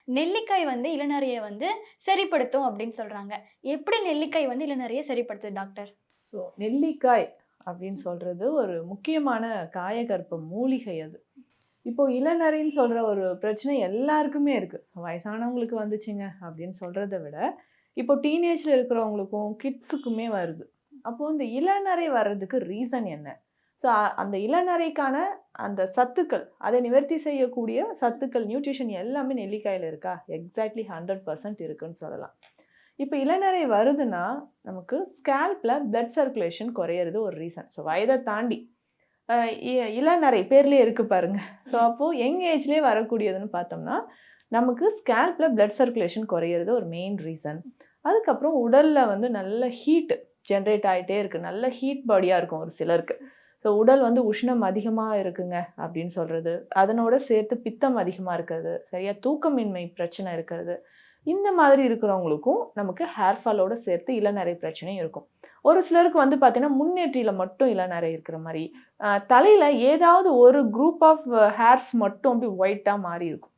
நெல்லிக்காய் இளநரைய சரிப்படுத்தும் அப்படின்னு சொல்றாங்க. எப்படி நெல்லிக்காய் இளநரைய சரிப்படுத்துது டாக்டர்? ஸோ நெல்லிக்காய் அப்படின்னு சொல்றது ஒரு முக்கியமான காயகற்ப மூலிகை அது. இப்போ இளநரைன்னு சொல்ற ஒரு பிரச்சனை எல்லாருக்குமே இருக்கு. வயசானவங்களுக்கு வந்துச்சுங்க அப்படின்னு சொல்றத விட, இப்போ டீனேஜ்ல இருக்கிறவங்களுக்கும், கிட்ஸுக்குமே வருது. அப்போ இந்த இளநரை வர்றதுக்கு ரீசன் என்ன? ஸோ அந்த இளநரைக்கான அந்த சத்துக்கள், அதை நிவர்த்தி செய்யக்கூடிய சத்துக்கள், நியூட்ரிஷன் எல்லாமே நெல்லிக்காயில இருக்கா? எக்ஸாக்ட்லி 100% இருக்குன்னு சொல்லலாம். இப்போ இளநரை வருதுன்னா, நமக்கு ஸ்கேல்ப்ல பிளட் சர்க்குலேஷன் குறையிறது ஒரு ரீசன். ஸோ வயத தாண்டி அ இ இளநரை பேர்லயே இருக்கு பாருங்க. ஸோ அப்போ யங் ஏஜ்லயே வரக்கூடியதுன்னு பார்த்தோம்னா, நமக்கு ஸ்கேல்ப்ல பிளட் சர்க்குலேஷன் குறையிறது ஒரு மெயின் ரீசன். அதுக்கப்புறம் உடல்ல நல்ல ஹீட் ஜெனரேட் ஆயிட்டே இருக்கு. நல்ல ஹீட் பாடியா இருக்கும் ஒரு சிலருக்கு. ஸோ உடல் உஷ்ணம் அதிகமா இருக்குங்க அப்படின்னு சொல்றது. அதனோட சேர்த்து பித்தம் அதிகமா இருக்கிறது. சரியா தூக்கமின்மை பிரச்சனை இருக்கிறது. இந்த மாதிரி இருக்கிறவங்களுக்கும் நமக்கு ஹேர் ஃபாலோட சேர்த்து இளநரை பிரச்சனையும் இருக்கும். ஒரு சிலருக்கு பார்த்தீங்கன்னா, முன்னேற்றில மட்டும் இளநரை இருக்கிற மாரி, தலையில ஏதாவது ஒரு குரூப் ஆஃப் ஹேர்ஸ் மட்டும் அப்படியே ஒயிட்டா மாறி இருக்கும்.